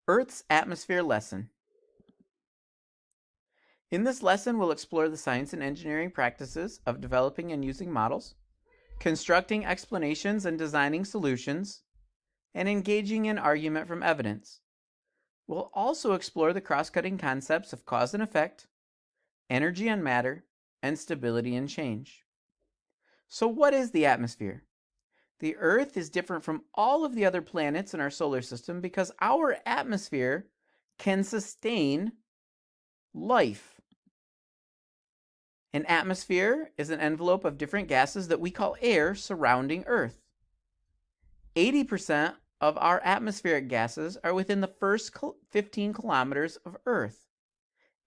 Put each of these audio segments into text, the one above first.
Earth's Atmosphere Lesson. In this lesson, we'll explore the science and engineering practices of developing and using models, constructing explanations and designing solutions, and engaging in argument from evidence. We'll also explore the cross-cutting concepts of cause and effect, energy and matter, and stability and change. So what is the atmosphere? The Earth is different from all of the other planets in our solar system because our atmosphere can sustain life. An atmosphere is an envelope of different gases that we call air surrounding Earth. 80% of our atmospheric gases are within the first 15 kilometers of Earth.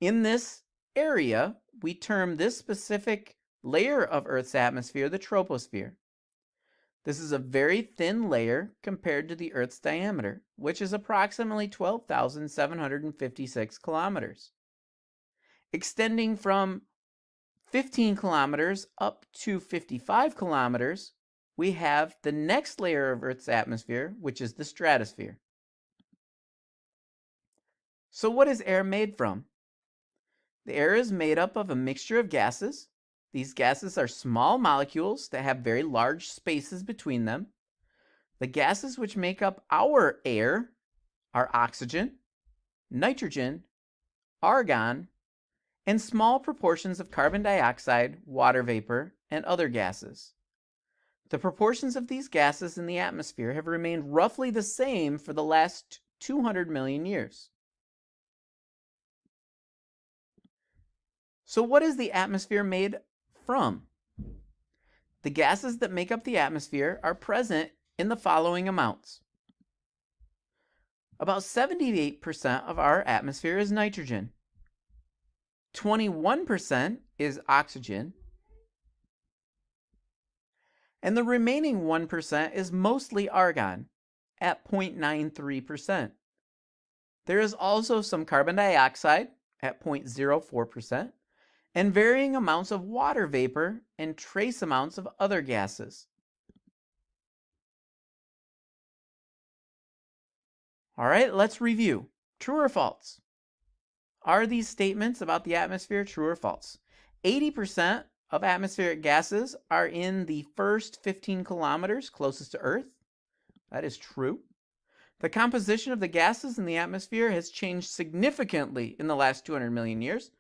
In this area, we term this specific layer of Earth's atmosphere the troposphere. This is a very thin layer compared to the Earth's diameter, which is approximately 12,756 kilometers. Extending from 15 kilometers up to 55 kilometers, we have the next layer of Earth's atmosphere, which is the stratosphere. So what is air made from? The air is made up of a mixture of gases. These gases are small molecules that have very large spaces between them. The gases which make up our air are oxygen, nitrogen, argon, and small proportions of carbon dioxide, water vapor, and other gases. The proportions of these gases in the atmosphere have remained roughly the same for the last 200 million years. So what is the atmosphere made from? The gases that make up the atmosphere are present in the following amounts. About 78% of our atmosphere is nitrogen. 21% is oxygen. And the remaining 1% is mostly argon at 0.93%. There is also some carbon dioxide at 0.04%. and varying amounts of water vapor and trace amounts of other gases. All right, let's review. True or false? Are these statements about the atmosphere true or false? 80% of atmospheric gases are in the first 15 kilometers closest to Earth. That is true. The composition of the gases in the atmosphere has changed significantly in the last 200 million years.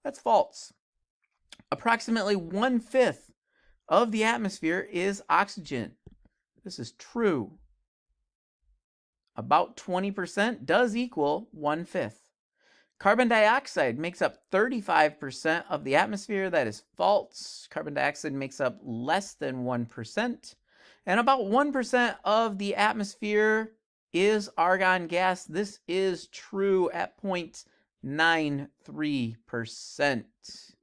That's false. Approximately 1/5 of the atmosphere is oxygen. This is true. About 20% does equal 1/5. Carbon dioxide makes up 35% of the atmosphere. That is false. Carbon dioxide makes up less than 1%. And about 1% of the atmosphere is argon gas. This is true at 0.93%.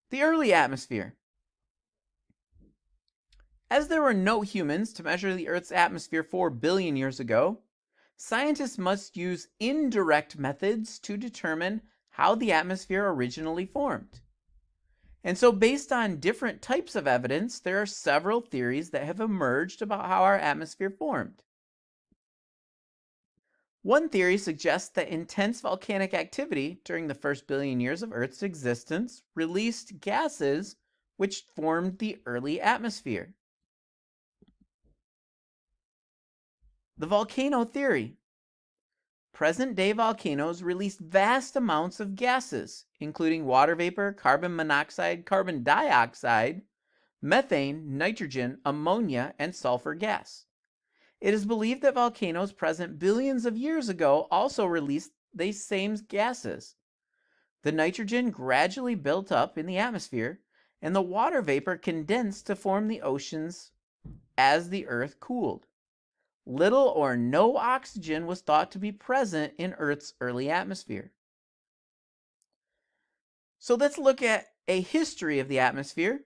The early atmosphere. As there were no humans to measure the Earth's atmosphere 4 billion years ago, scientists must use indirect methods to determine how the atmosphere originally formed. And so based on different types of evidence, there are several theories that have emerged about how our atmosphere formed. One theory suggests that intense volcanic activity during the first billion years of Earth's existence released gases which formed the early atmosphere. The volcano theory. Present-day volcanoes release vast amounts of gases, including water vapor, carbon monoxide, carbon dioxide, methane, nitrogen, ammonia, and sulfur gas. It is believed that volcanoes present billions of years ago also released these same gases. The nitrogen gradually built up in the atmosphere, and the water vapor condensed to form the oceans as the Earth cooled. Little or no oxygen was thought to be present in Earth's early atmosphere. So let's look at a history of the atmosphere.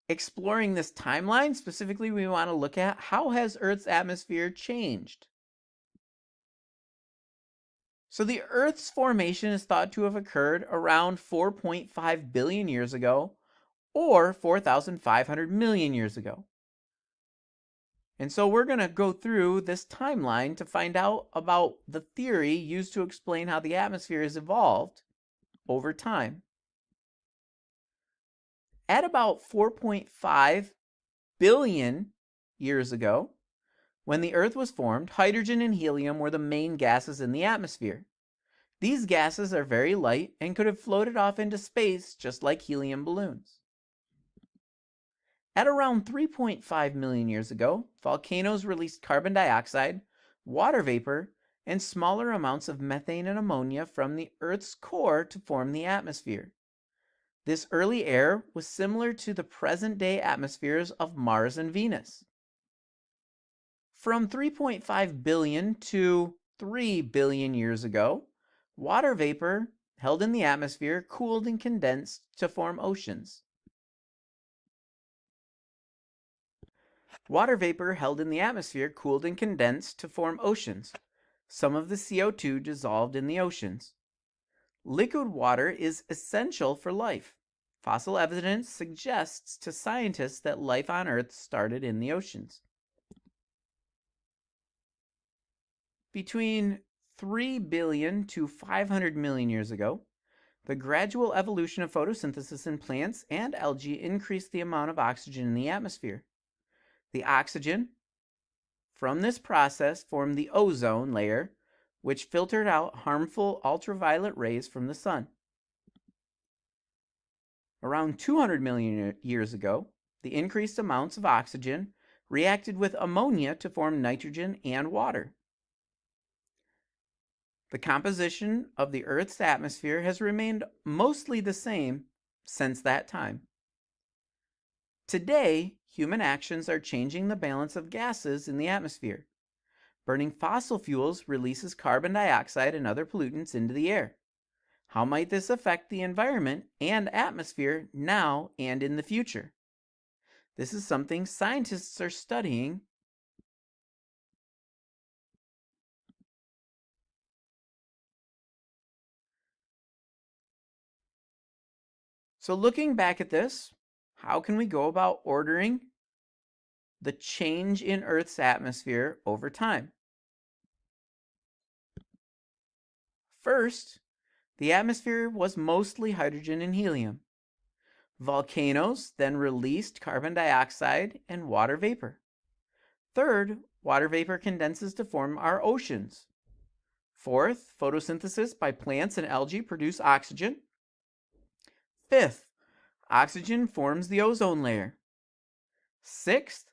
Exploring this timeline, specifically we want to look at how has Earth's atmosphere changed. So the Earth's formation is thought to have occurred around 4.5 billion years ago, or 4,500 million years ago. And so we're going to go through this timeline to find out about the theory used to explain how the atmosphere has evolved over time. At about 4.5 billion years ago, when the Earth was formed, hydrogen and helium were the main gases in the atmosphere. These gases are very light and could have floated off into space just like helium balloons. At around 3.5 million years ago, volcanoes released carbon dioxide, water vapor, and smaller amounts of methane and ammonia from the Earth's core to form the atmosphere. This early air was similar to the present-day atmospheres of Mars and Venus. From 3.5 billion to 3 billion years ago, water vapor held in the atmosphere cooled and condensed to form oceans. Water vapor held in the atmosphere cooled and condensed to form oceans. Some of the CO2 dissolved in the oceans. Liquid water is essential for life. Fossil evidence suggests to scientists that life on Earth started in the oceans. Between 3 billion to 500 million years ago, the gradual evolution of photosynthesis in plants and algae increased the amount of oxygen in the atmosphere. The oxygen from this process formed the ozone layer, which filtered out harmful ultraviolet rays from the sun. Around 200 million years ago, the increased amounts of oxygen reacted with ammonia to form nitrogen and water. The composition of the Earth's atmosphere has remained mostly the same since that time. Today, human actions are changing the balance of gases in the atmosphere. Burning fossil fuels releases carbon dioxide and other pollutants into the air. How might this affect the environment and atmosphere now and in the future? This is something scientists are studying. So looking back at this, how can we go about ordering the change in Earth's atmosphere over time? First, the atmosphere was mostly hydrogen and helium. Volcanoes then released carbon dioxide and water vapor. Third, water vapor condenses to form our oceans. Fourth, photosynthesis by plants and algae produce oxygen. Fifth, oxygen forms the ozone layer. Sixth,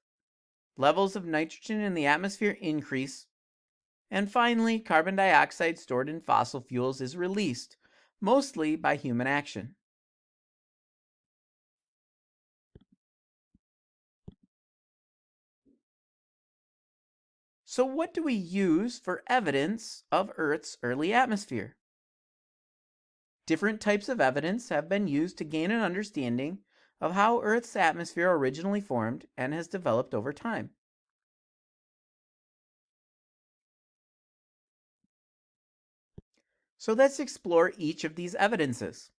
levels of nitrogen in the atmosphere increase. And finally, carbon dioxide stored in fossil fuels is released, mostly by human action. So what do we use for evidence of Earth's early atmosphere? Different types of evidence have been used to gain an understanding of how Earth's atmosphere originally formed and has developed over time. So let's explore each of these evidences.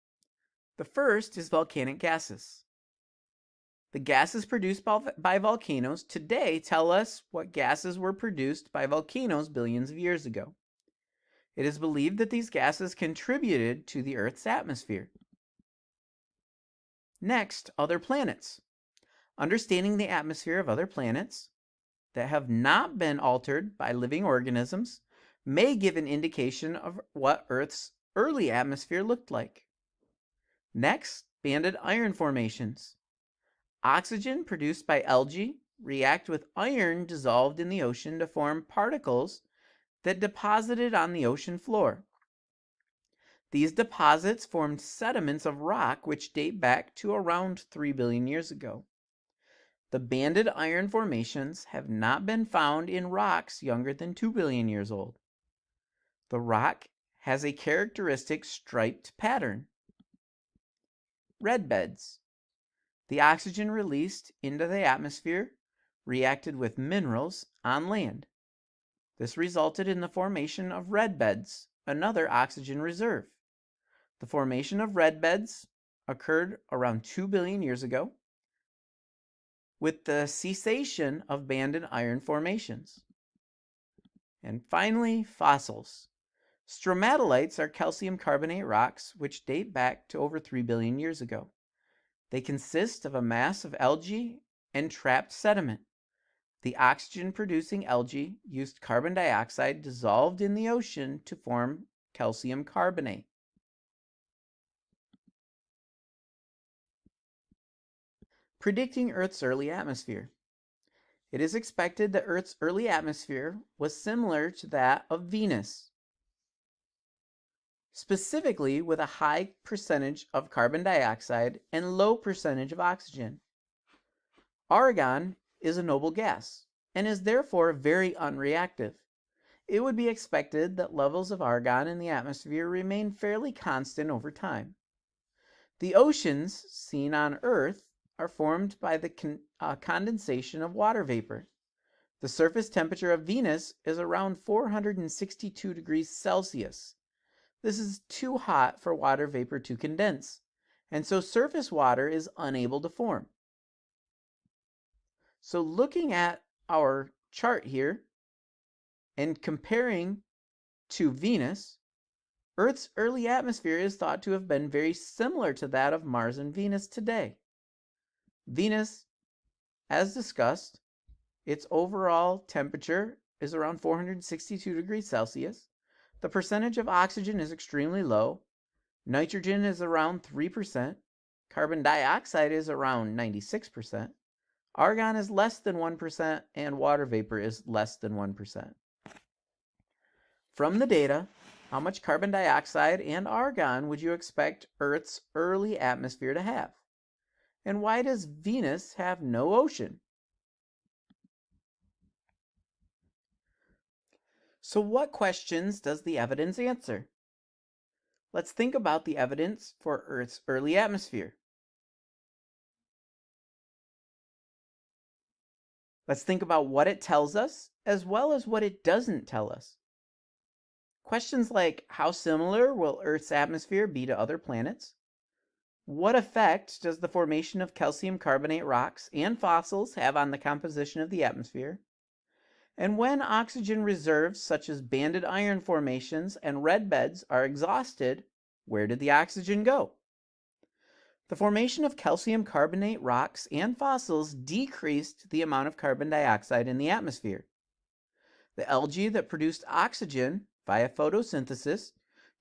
The first is volcanic gases. The gases produced by volcanoes today tell us what gases were produced by volcanoes billions of years ago. It is believed that these gases contributed to the Earth's atmosphere. Next, other planets. Understanding the atmosphere of other planets that have not been altered by living organisms may give an indication of what Earth's early atmosphere looked like. Next, banded iron formations. Oxygen produced by algae react with iron dissolved in the ocean to form particles that deposited on the ocean floor. These deposits formed sediments of rock which date back to around 3 billion years ago. The banded iron formations have not been found in rocks younger than 2 billion years old. The rock has a characteristic striped pattern. Red beds. The oxygen released into the atmosphere reacted with minerals on land. This resulted in the formation of red beds, another oxygen reserve. The formation of red beds occurred around 2 billion years ago. with the cessation of banded iron formations. And finally, fossils. Stromatolites are calcium carbonate rocks which date back to over 3 billion years ago. They consist of a mass of algae and trapped sediment. The oxygen-producing algae used carbon dioxide dissolved in the ocean to form calcium carbonate. Predicting Earth's early atmosphere. It is expected that Earth's early atmosphere was similar to that of Venus, specifically with a high percentage of carbon dioxide and low percentage of oxygen. Argon is a noble gas and is therefore very unreactive. It would be expected that levels of argon in the atmosphere remain fairly constant over time. The oceans seen on Earth are formed by the condensation of water vapor. The surface temperature of Venus is around 462 degrees Celsius. This is too hot for water vapor to condense, and so surface water is unable to form. So looking at our chart here and comparing to Venus, Earth's early atmosphere is thought to have been very similar to that of Mars and Venus today. Venus, as discussed, its overall temperature is around 462 degrees Celsius. The percentage of oxygen is extremely low. Nitrogen is around 3%. Carbon dioxide is around 96%. Argon is less than 1%, and water vapor is less than 1%. From the data, how much carbon dioxide and argon would you expect Earth's early atmosphere to have? And why does Venus have no ocean? So what questions does the evidence answer? Let's think about the evidence for Earth's early atmosphere. Let's think about what it tells us as well as what it doesn't tell us. Questions like, how similar will Earth's atmosphere be to other planets? What effect does the formation of calcium carbonate rocks and fossils have on the composition of the atmosphere? And when oxygen reserves such as banded iron formations and red beds are exhausted, where did the oxygen go? The formation of calcium carbonate rocks and fossils decreased the amount of carbon dioxide in the atmosphere. The algae that produced oxygen via photosynthesis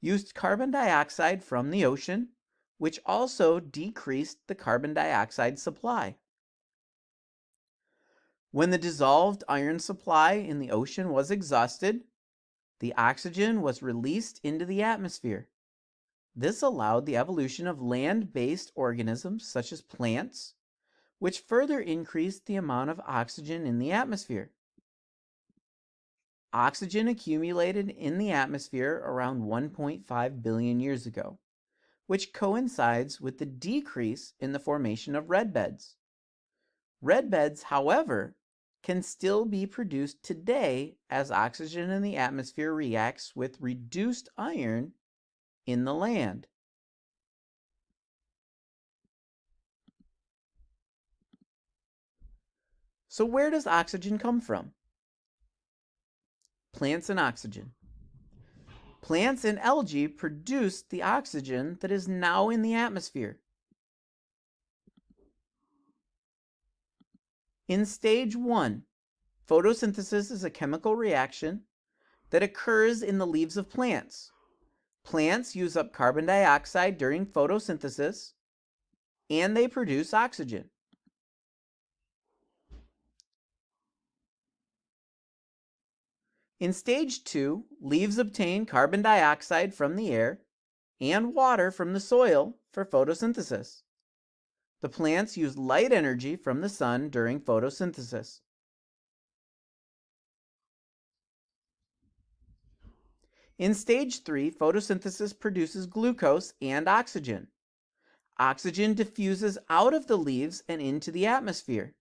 used carbon dioxide from the ocean, which also decreased the carbon dioxide supply. When the dissolved iron supply in the ocean was exhausted, the oxygen was released into the atmosphere. This allowed the evolution of land-based organisms such as plants, which further increased the amount of oxygen in the atmosphere. Oxygen accumulated in the atmosphere around 1.5 billion years ago, which coincides with the decrease in the formation of red beds. Red beds, however, can still be produced today as oxygen in the atmosphere reacts with reduced iron in the land. So where does oxygen come from? Plants and oxygen. Plants and algae produce the oxygen that is now in the atmosphere. In stage 1, photosynthesis is a chemical reaction that occurs in the leaves of plants. Plants use up carbon dioxide during photosynthesis, and they produce oxygen. In stage 2, leaves obtain carbon dioxide from the air and water from the soil for photosynthesis. The plants use light energy from the sun during photosynthesis. In stage 3, photosynthesis produces glucose and oxygen. Oxygen diffuses out of the leaves and into the atmosphere.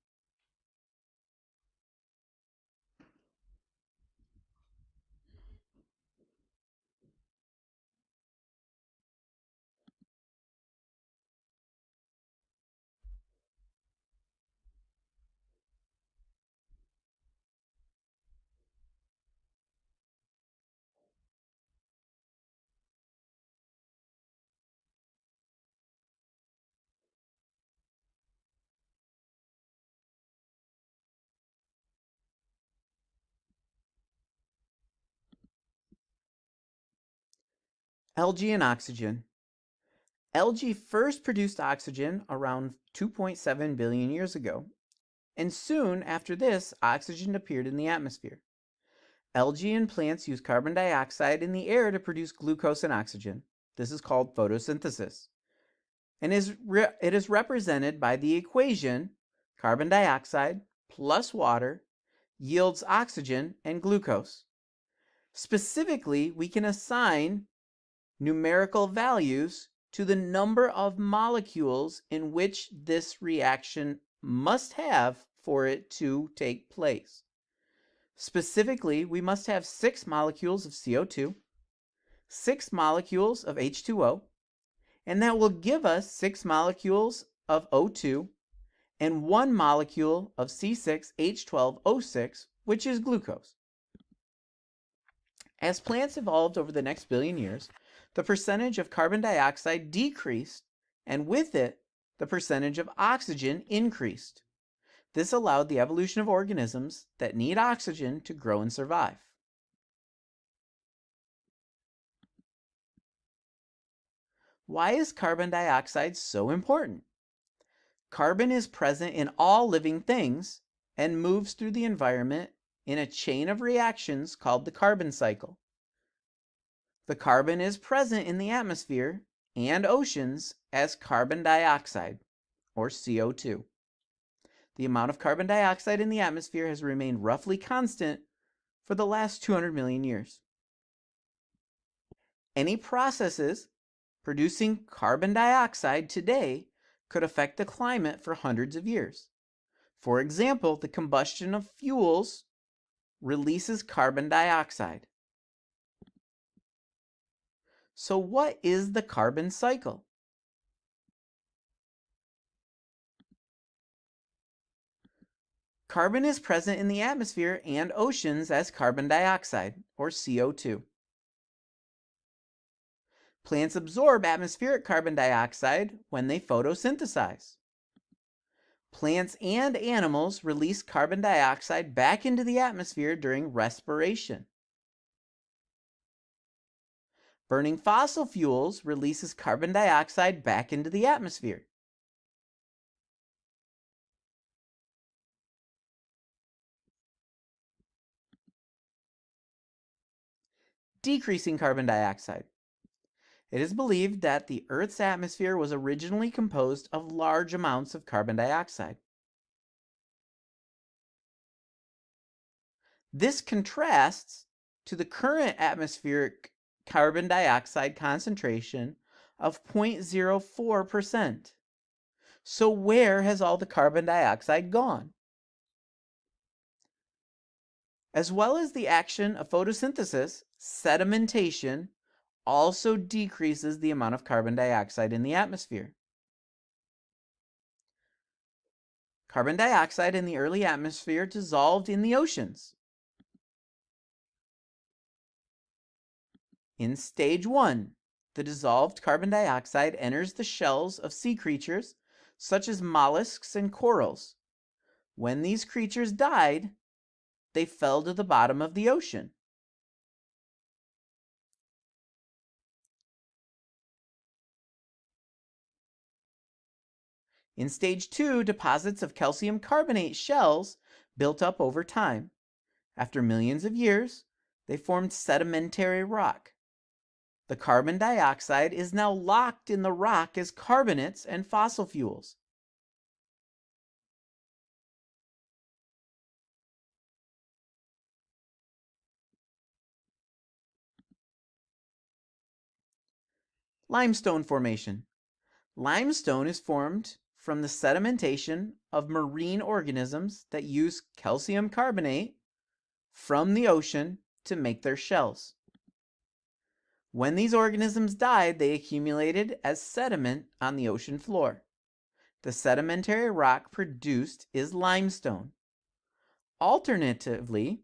Algae and oxygen. Algae first produced oxygen around 2.7 billion years ago, and soon after this, oxygen appeared in the atmosphere. Algae and plants use carbon dioxide in the air to produce glucose and oxygen. This is called photosynthesis, and it is represented by the equation carbon dioxide plus water yields oxygen and glucose. Specifically, we can assign numerical values to the number of molecules in which this reaction must have for it to take place. Specifically, we must have 6 molecules of CO2, 6 molecules of H2O, and that will give us 6 molecules of O2 and 1 molecule of C6H12O6, which is glucose. As plants evolved over the next billion years, the percentage of carbon dioxide decreased, and with it, the percentage of oxygen increased. This allowed the evolution of organisms that need oxygen to grow and survive. Why is carbon dioxide so important? Carbon is present in all living things and moves through the environment in a chain of reactions called the carbon cycle. The carbon is present in the atmosphere and oceans as carbon dioxide, or CO2. The amount of carbon dioxide in the atmosphere has remained roughly constant for the last 200 million years. Any processes producing carbon dioxide today could affect the climate for hundreds of years. For example, the combustion of fuels releases carbon dioxide. So what is the carbon cycle? Carbon is present in the atmosphere and oceans as carbon dioxide, or CO2. Plants absorb atmospheric carbon dioxide when they photosynthesize. Plants and animals release carbon dioxide back into the atmosphere during respiration. Burning fossil fuels releases carbon dioxide back into the atmosphere. Decreasing carbon dioxide. It is believed that the Earth's atmosphere was originally composed of large amounts of carbon dioxide. This contrasts to the current atmospheric carbon dioxide concentration of 0.04%. So where has all the carbon dioxide gone? As well as the action of photosynthesis, sedimentation also decreases the amount of carbon dioxide in the atmosphere. Carbon dioxide in the early atmosphere dissolved in the oceans. In stage 1, the dissolved carbon dioxide enters the shells of sea creatures such as mollusks and corals. When these creatures died, they fell to the bottom of the ocean. In stage 2, deposits of calcium carbonate shells built up over time. After millions of years, they formed sedimentary rock. The carbon dioxide is now locked in the rock as carbonates and fossil fuels. Limestone formation. Limestone is formed from the sedimentation of marine organisms that use calcium carbonate from the ocean to make their shells. When these organisms died, they accumulated as sediment on the ocean floor. The sedimentary rock produced is limestone. Alternatively,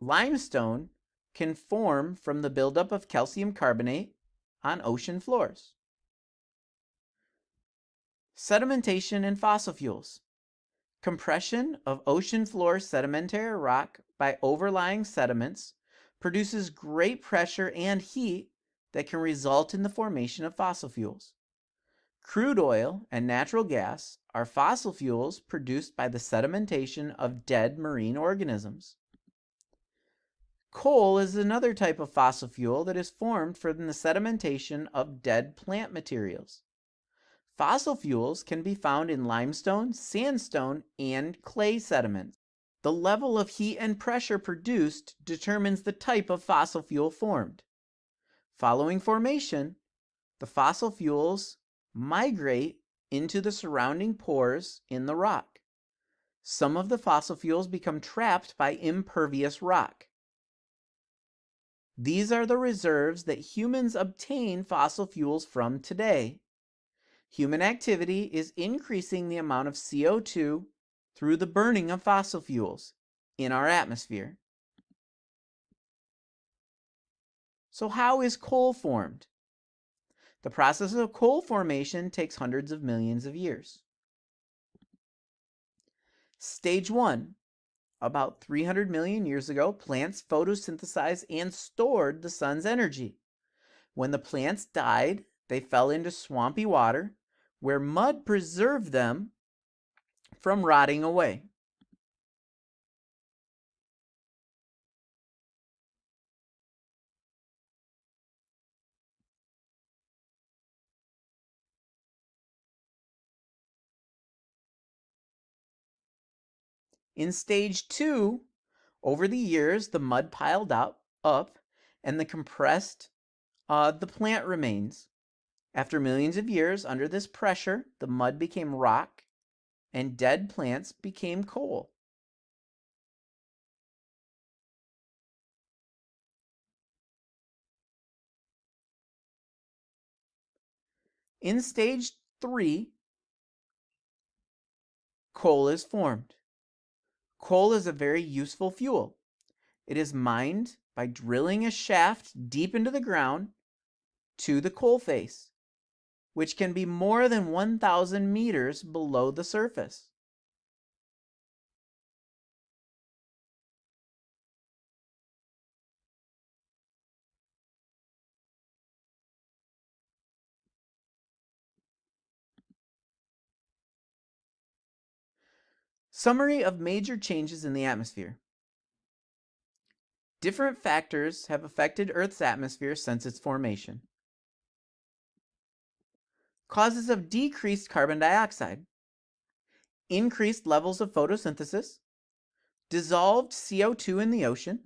limestone can form from the buildup of calcium carbonate on ocean floors. Sedimentation and fossil fuels. Compression of ocean floor sedimentary rock by overlying sediments produces great pressure and heat that can result in the formation of fossil fuels. Crude oil and natural gas are fossil fuels produced by the sedimentation of dead marine organisms. Coal is another type of fossil fuel that is formed from the sedimentation of dead plant materials. Fossil fuels can be found in limestone, sandstone, and clay sediments. The level of heat and pressure produced determines the type of fossil fuel formed. Following formation, the fossil fuels migrate into the surrounding pores in the rock. Some of the fossil fuels become trapped by impervious rock. These are the reserves that humans obtain fossil fuels from today. Human activity is increasing the amount of CO2 through the burning of fossil fuels in our atmosphere. So how is coal formed? The process of coal formation takes hundreds of millions of years. Stage 1. About 300 million years ago, plants photosynthesized and stored the sun's energy. When the plants died, they fell into swampy water, where mud preserved them from rotting away. In stage 2, over the years, the mud piled up and the plant remains. After millions of years under this pressure, the mud became rock and dead plants became coal. In stage 3, coal is formed. Coal is a very useful fuel. It is mined by drilling a shaft deep into the ground to the coal face, which can be more than 1,000 meters below the surface. Summary of major changes in the atmosphere. Different factors have affected Earth's atmosphere since its formation. Causes of decreased carbon dioxide, increased levels of photosynthesis, dissolved CO2 in the ocean,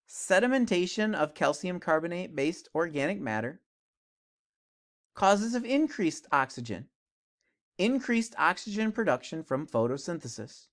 sedimentation of calcium carbonate-based organic matter. Causes of increased oxygen, increased oxygen production from photosynthesis.